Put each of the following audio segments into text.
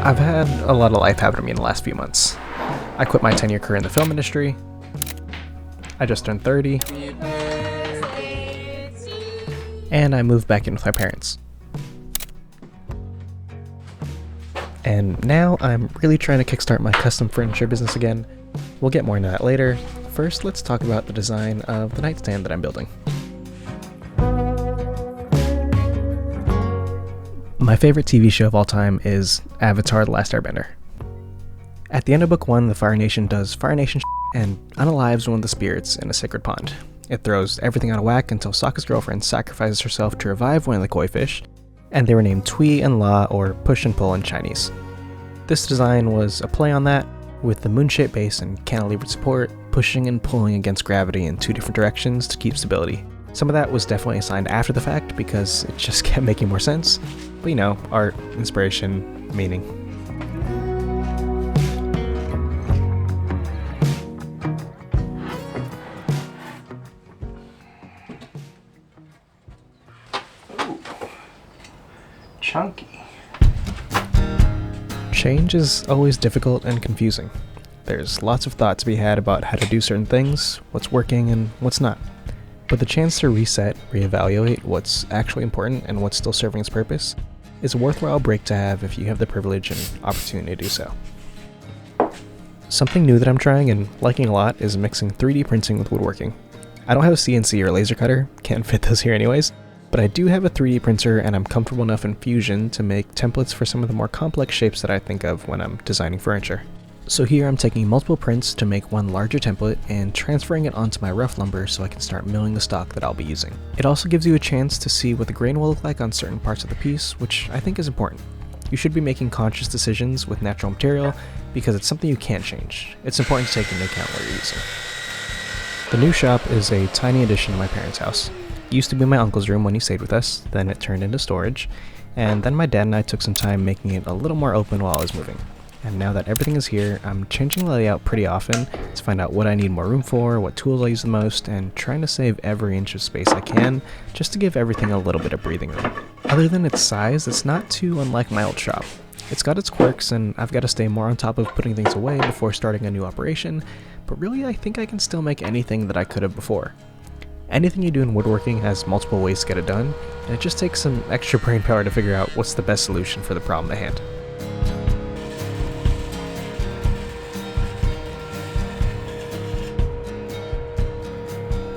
I've had a lot of life happen to me in the last few months. I quit my 10-year career in the film industry. I just turned 30. And I moved back in with my parents. And now I'm really trying to kickstart my custom furniture business again. We'll get more into that later. First, let's talk about the design of the nightstand that I'm building. My favorite TV show of all time is Avatar: The Last Airbender. At the end of book 1, the Fire Nation does Fire Nation and unalives one of the spirits in a sacred pond. It throws everything out of whack until Sokka's girlfriend sacrifices herself to revive one of the koi fish, and they were named Tui and La, or push and pull in Chinese. This design was a play on that, with the moon-shaped base and cantilevered support, pushing and pulling against gravity in 2 different directions to keep stability. Some of that was definitely assigned after the fact because it just kept making more sense. But you know, art, inspiration, meaning. Ooh. Chunky. Change is always difficult and confusing. There's lots of thought to be had about how to do certain things, what's working and what's not. But the chance to reset, reevaluate what's actually important and what's still serving its purpose is a worthwhile break to have if you have the privilege and opportunity to do so. Something new that I'm trying and liking a lot is mixing 3D printing with woodworking. I don't have a CNC or laser cutter, can't fit those here anyways, but I do have a 3D printer and I'm comfortable enough in Fusion to make templates for some of the more complex shapes that I think of when I'm designing furniture. So here I'm taking multiple prints to make one larger template and transferring it onto my rough lumber so I can start milling the stock that I'll be using. It also gives you a chance to see what the grain will look like on certain parts of the piece, which I think is important. You should be making conscious decisions with natural material because it's something you can't change. It's important to take into account what you're using. The new shop is a tiny addition to my parents' house. It used to be my uncle's room when he stayed with us, then it turned into storage, and then my dad and I took some time making it a little more open while I was moving. And now that everything is here, I'm changing the layout pretty often to find out what I need more room for, what tools I use the most, and trying to save every inch of space I can, just to give everything a little bit of breathing room. Other than its size, it's not too unlike my old shop. It's got its quirks, and I've got to stay more on top of putting things away before starting a new operation, but really I think I can still make anything that I could have before. Anything you do in woodworking has multiple ways to get it done, and it just takes some extra brain power to figure out what's the best solution for the problem at hand.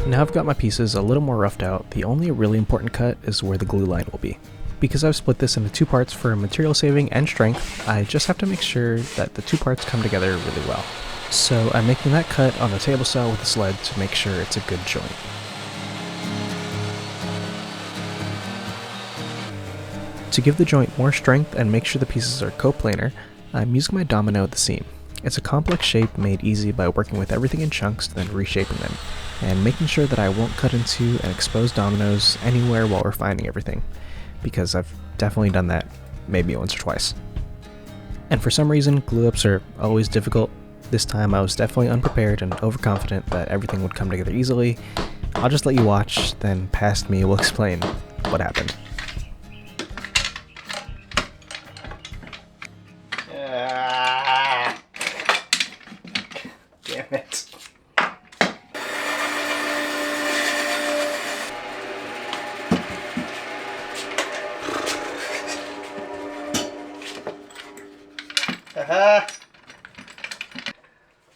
Now I've got my pieces a little more roughed out, the only really important cut is where the glue line will be. Because I've split this into 2 parts for material saving and strength, I just have to make sure that the 2 parts come together really well. So I'm making that cut on the table saw with a sled to make sure it's a good joint. To give the joint more strength and make sure the pieces are coplanar, I'm using my domino at the seam. It's a complex shape made easy by working with everything in chunks, then reshaping them, and making sure that I won't cut into and expose dominoes anywhere while refining everything, because I've definitely done that maybe once or twice. And for some reason, glue-ups are always difficult. This time I was definitely unprepared and overconfident that everything would come together easily. I'll just let you watch, then past me will explain what happened. Damn it.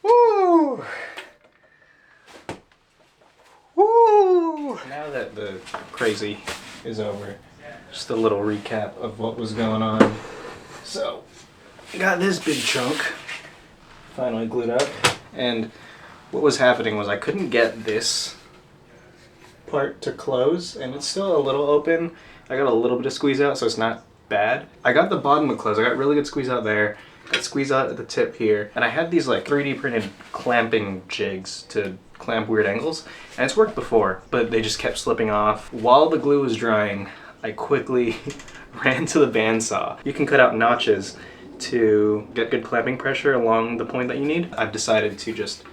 Woo! Woo! Now that the crazy is over, just a little recap of what was going on. So, got this big chunk finally glued up, and what was happening was I couldn't get this part to close, and it's still a little open. I got a little bit of squeeze out, so it's not bad. I got the bottom to close. I got really good squeeze out there. Got squeeze out at the tip here, and I had these like 3D printed clamping jigs to clamp weird angles, and it's worked before, but they just kept slipping off. While the glue was drying, I quickly ran to the bandsaw. You can cut out notches to get good clamping pressure along the point that you need. I've decided to just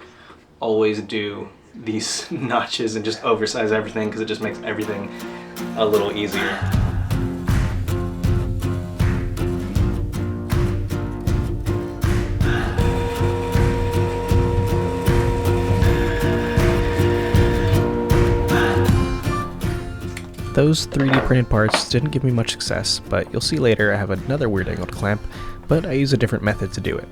always do these notches and just oversize everything because it just makes everything a little easier. Those 3D printed parts didn't give me much success, but you'll see later I have another weird angled clamp, but I use a different method to do it.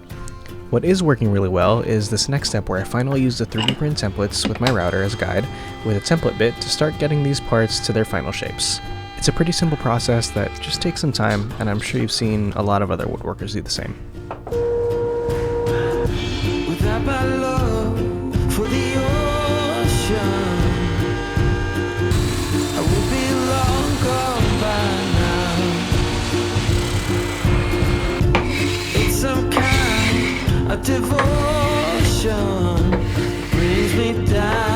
What is working really well is this next step where I finally use the 3D print templates with my router as a guide with a template bit to start getting these parts to their final shapes. It's a pretty simple process that just takes some time, and I'm sure you've seen a lot of other woodworkers do the same. Without my love for the ocean, I would be long gone by now. It's some kind of devotion brings me down.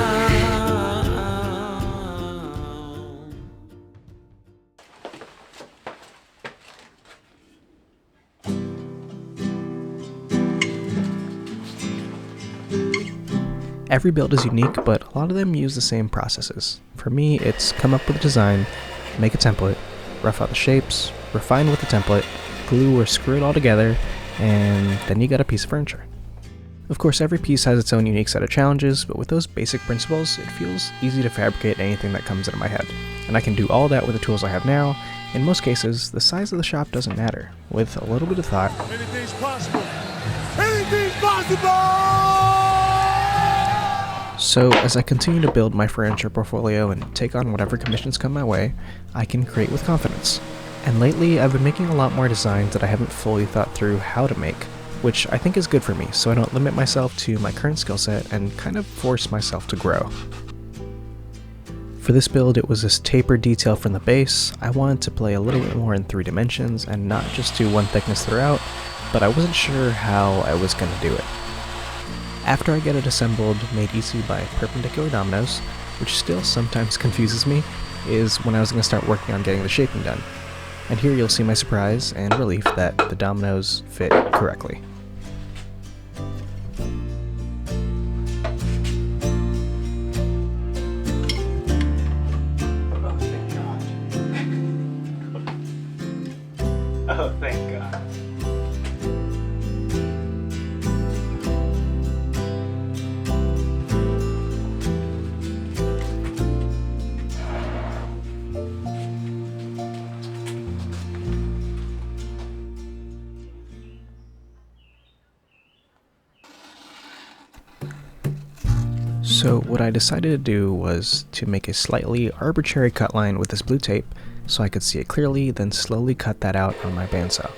Every build is unique, but a lot of them use the same processes. For me, it's come up with a design, make a template, rough out the shapes, refine with the template, glue or screw it all together, and then you got a piece of furniture. Of course, every piece has its own unique set of challenges, but with those basic principles, it feels easy to fabricate anything that comes into my head. And I can do all that with the tools I have now. In most cases, the size of the shop doesn't matter. With a little bit of thought, anything's possible! Anything's possible! So as I continue to build my furniture portfolio and take on whatever commissions come my way, I can create with confidence. And lately I've been making a lot more designs that I haven't fully thought through how to make, which I think is good for me so I don't limit myself to my current skill set and kind of force myself to grow. For this build, it was this tapered detail from the base. I wanted to play a little bit more in 3 dimensions and not just do one thickness throughout, but I wasn't sure how I was going to do it. After I get it assembled, made easy by perpendicular dominoes, which still sometimes confuses me, is when I was going to start working on getting the shaping done. And here you'll see my surprise and relief that the dominoes fit correctly. Oh, thank God. Oh, thank God. So what I decided to do was to make a slightly arbitrary cut line with this blue tape so I could see it clearly, then slowly cut that out on my bandsaw.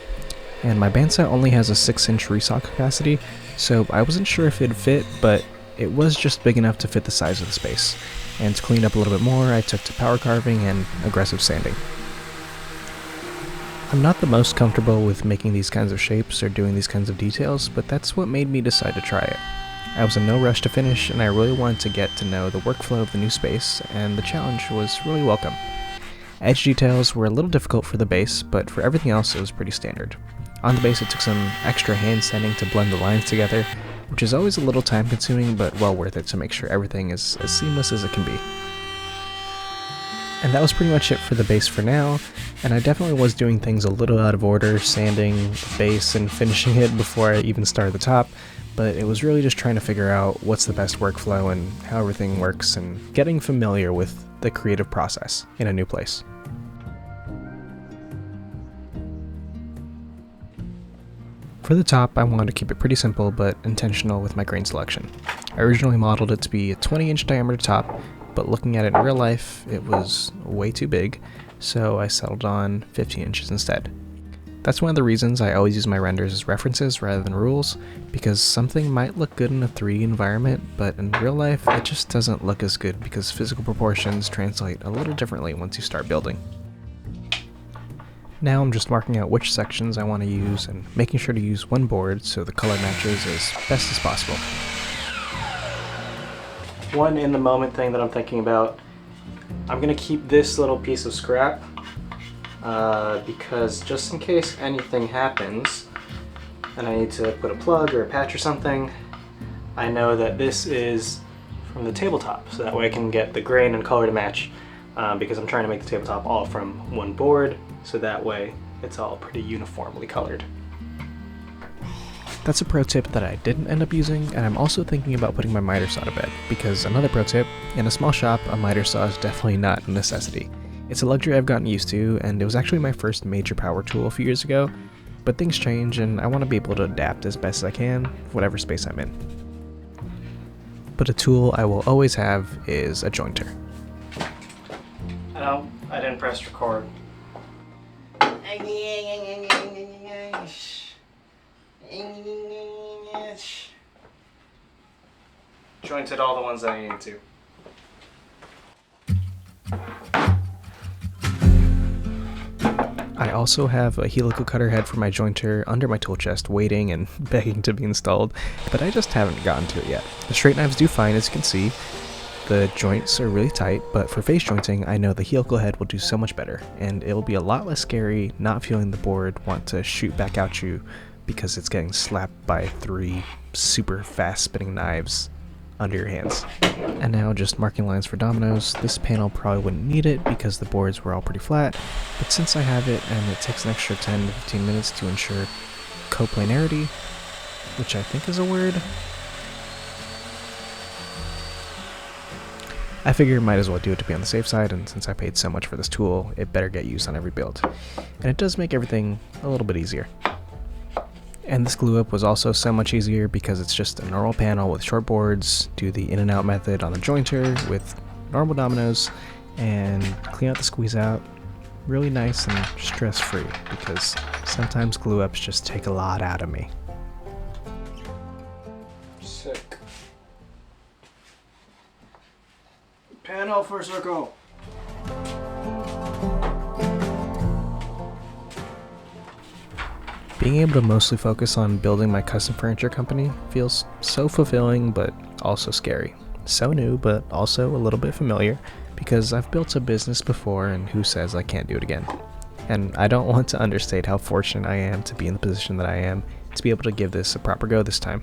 And my bandsaw only has a 6-inch resaw capacity, so I wasn't sure if it'd fit, but it was just big enough to fit the size of the space. And to clean up a little bit more, I took to power carving and aggressive sanding. I'm not the most comfortable with making these kinds of shapes or doing these kinds of details, but that's what made me decide to try it. I was in no rush to finish, and I really wanted to get to know the workflow of the new space, and the challenge was really welcome. Edge details were a little difficult for the base, but for everything else it was pretty standard. On the base it took some extra hand sanding to blend the lines together, which is always a little time consuming, but well worth it to make sure everything is as seamless as it can be. And that was pretty much it for the base for now, and I definitely was doing things a little out of order, sanding the base and finishing it before I even started the top, but it was really just trying to figure out what's the best workflow and how everything works and getting familiar with the creative process in a new place. For the top, I wanted to keep it pretty simple but intentional with my grain selection. I originally modeled it to be a 20-inch diameter top, but looking at it in real life, it was way too big, so I settled on 15 inches instead. That's one of the reasons I always use my renders as references rather than rules, because something might look good in a 3D environment, but in real life it just doesn't look as good because physical proportions translate a little differently once you start building. Now I'm just marking out which sections I want to use and making sure to use one board so the color matches as best as possible. One in the moment thing that I'm thinking about, I'm going to keep this little piece of scrap because just in case anything happens and I need to put a plug or a patch or something, I know that this is from the tabletop, so that way I can get the grain and color to match because I'm trying to make the tabletop all from one board, so that way it's all pretty uniformly colored. That's a pro tip that I didn't end up using, and I'm also thinking about putting my miter saw to bed, because another pro tip, in a small shop, a miter saw is definitely not a necessity. It's a luxury I've gotten used to, and it was actually my first major power tool a few years ago, but things change and I want to be able to adapt as best as I can, whatever space I'm in. But a tool I will always have is a jointer. No, I didn't press record. Jointed all the ones that I needed to. I also have a helical cutter head for my jointer under my tool chest waiting and begging to be installed, but I just haven't gotten to it yet. The straight knives do fine, as you can see. The joints are really tight, but for face jointing, I know the helical head will do so much better, and it'll be a lot less scary not feeling the board want to shoot back at you because it's getting slapped by 3 super fast spinning knives under your hands. And now just marking lines for dominoes. This panel probably wouldn't need it because the boards were all pretty flat, but since I have it and it takes an extra 10 to 15 minutes to ensure coplanarity, which I think is a word, I figure might as well do it to be on the safe side, and since I paid so much for this tool, it better get used on every build. And it does make everything a little bit easier. And this glue up was also so much easier because it's just a normal panel with short boards, do the in and out method on the jointer with normal dominoes, and clean out the squeeze out. Really nice and stress free because sometimes glue ups just take a lot out of me. Sick. Panel for circle. Being able to mostly focus on building my custom furniture company feels so fulfilling but also scary. So new but also a little bit familiar because I've built a business before and who says I can't do it again. And I don't want to understate how fortunate I am to be in the position that I am to be able to give this a proper go this time.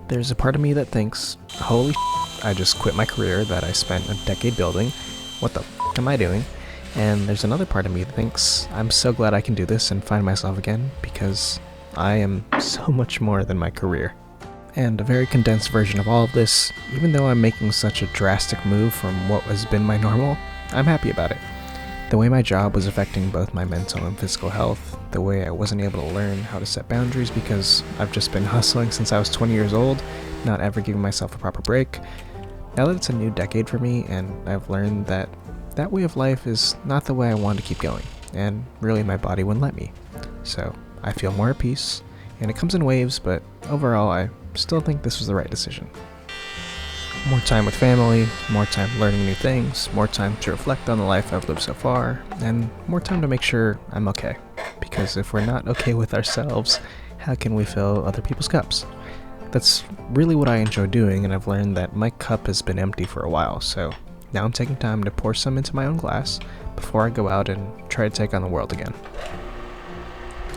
There's a part of me that thinks, holy shit, I just quit my career that I spent a decade building. What the f am I doing? And there's another part of me that thinks, I'm so glad I can do this and find myself again because I am so much more than my career. And a very condensed version of all of this, even though I'm making such a drastic move from what has been my normal, I'm happy about it. The way my job was affecting both my mental and physical health, the way I wasn't able to learn how to set boundaries because I've just been hustling since I was 20 years old, not ever giving myself a proper break. Now that it's a new decade for me and I've learned that that way of life is not the way I want to keep going, and really my body wouldn't let me. So I feel more at peace, and it comes in waves, but overall I still think this was the right decision. More time with family, more time learning new things, more time to reflect on the life I've lived so far, and more time to make sure I'm okay. Because if we're not okay with ourselves, how can we fill other people's cups? That's really what I enjoy doing, and I've learned that my cup has been empty for a while, so now I'm taking time to pour some into my own glass before I go out and try to take on the world again.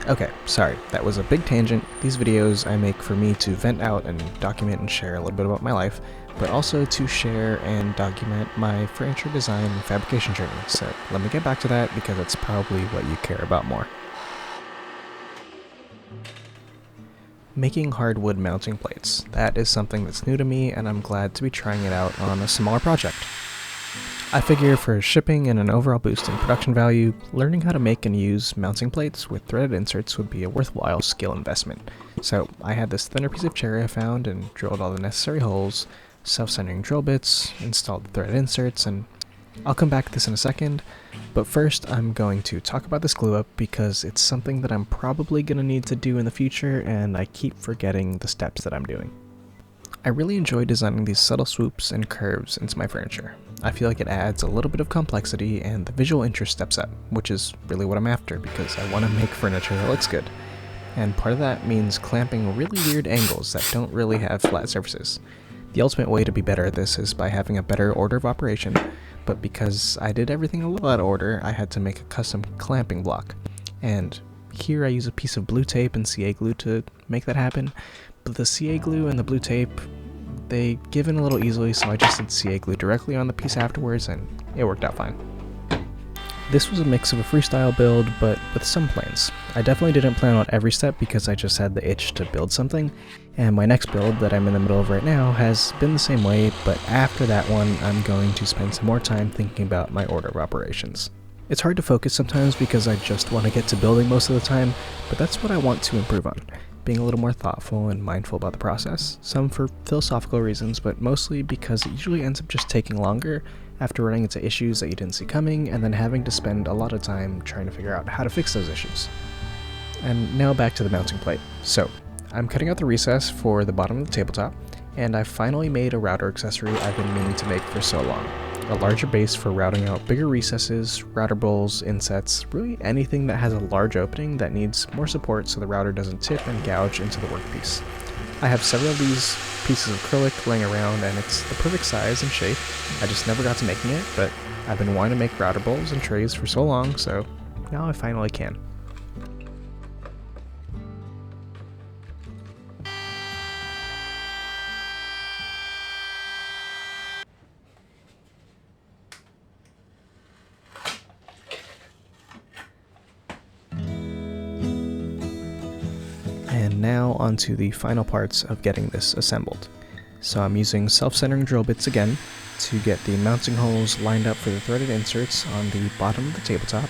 Okay, sorry, that was a big tangent. These videos I make for me to vent out and document and share a little bit about my life, but also to share and document my furniture design and fabrication journey. So let me get back to that because it's probably what you care about more. Making hardwood mounting plates. That is something that's new to me and I'm glad to be trying it out on a smaller project. I figure for shipping and an overall boost in production value, learning how to make and use mounting plates with threaded inserts would be a worthwhile skill investment. So I had this thinner piece of cherry I found and drilled all the necessary holes, self-centering drill bits, installed the threaded inserts, and I'll come back to this in a second, but first I'm going to talk about this glue up because it's something that I'm probably going to need to do in the future and I keep forgetting the steps that I'm doing. I really enjoy designing these subtle swoops and curves into my furniture. I feel like it adds a little bit of complexity and the visual interest steps up, which is really what I'm after because I want to make furniture that looks good. And part of that means clamping really weird angles that don't really have flat surfaces. The ultimate way to be better at this is by having a better order of operation, but because I did everything a little out of order, I had to make a custom clamping block. And here I use a piece of blue tape and CA glue to make that happen, but the CA glue and the blue tape, they give in a little easily, so I just did CA glue directly on the piece afterwards and it worked out fine. This was a mix of a freestyle build, but with some plans. I definitely didn't plan on every step because I just had the itch to build something, and my next build that I'm in the middle of right now has been the same way, but after that one I'm going to spend some more time thinking about my order of operations. It's hard to focus sometimes because I just want to get to building most of the time, but that's what I want to improve on. Being a little more thoughtful and mindful about the process, some for philosophical reasons, but mostly because it usually ends up just taking longer after running into issues that you didn't see coming and then having to spend a lot of time trying to figure out how to fix those issues. And now back to the mounting plate. So, I'm cutting out the recess for the bottom of the tabletop, and I finally made a router accessory I've been meaning to make for so long. A larger base for routing out bigger recesses, router bowls, insets, really anything that has a large opening that needs more support so the router doesn't tip and gouge into the workpiece. I have several of these pieces of acrylic laying around and it's the perfect size and shape. I just never got to making it, but I've been wanting to make router bowls and trays for so long, so now I finally can. And now onto the final parts of getting this assembled. So I'm using self-centering drill bits again to get the mounting holes lined up for the threaded inserts on the bottom of the tabletop,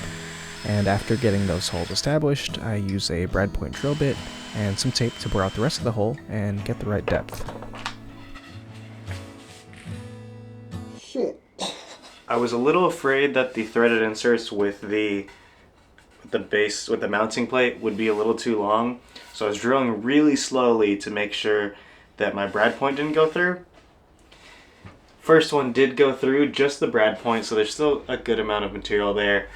and after getting those holes established, I use a brad point drill bit and some tape to bore out the rest of the hole and get the right depth. Shit. I was a little afraid that the threaded inserts with the base, with the mounting plate, would be a little too long, so I was drilling really slowly to make sure that my brad point didn't go through. First one did go through, just the brad point, so there's still a good amount of material there.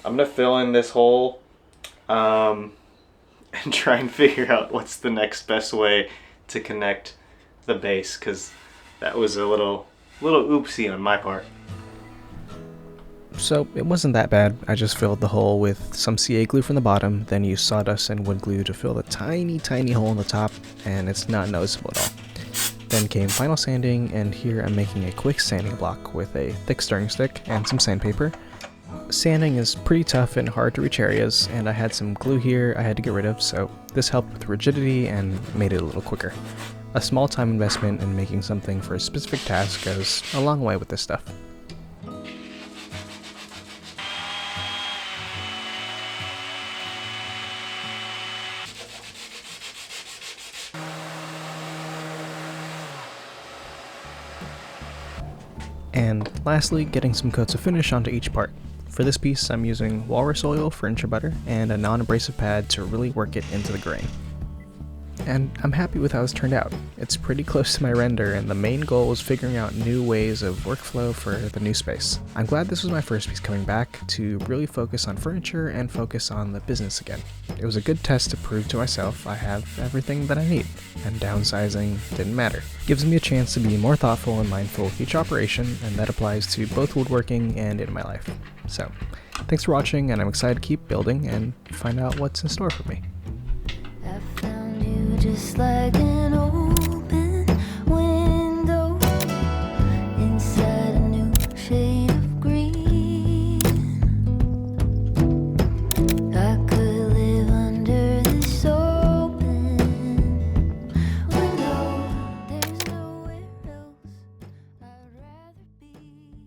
I'm gonna fill in this hole and try and figure out what's the next best way to connect the base, because that was a little oopsie on my part. So it wasn't that bad. I just filled the hole with some CA glue from the bottom, then used sawdust and wood glue to fill the tiny hole in the top, and it's not noticeable at all. Then came final sanding, and here I'm making a quick sanding block with a thick stirring stick and some sandpaper. Sanding is pretty tough and hard to reach areas, and I had some glue here I had to get rid of, so this helped with rigidity and made it a little quicker. A small time investment in making something for a specific task goes a long way with this stuff. And lastly, getting some coats of finish onto each part. For this piece, I'm using walrus oil for incher butter and a non-abrasive pad to really work it into the grain. And I'm happy with how this turned out. It's pretty close to my render, and the main goal was figuring out new ways of workflow for the new space. I'm glad this was my first piece coming back to really focus on furniture and focus on the business again. It was a good test to prove to myself I have everything that I need, and downsizing didn't matter. Gives me a chance to be more thoughtful and mindful with each operation, and that applies to both woodworking and in my life. So, thanks for watching, and I'm excited to keep building and find out what's in store for me. Just like an old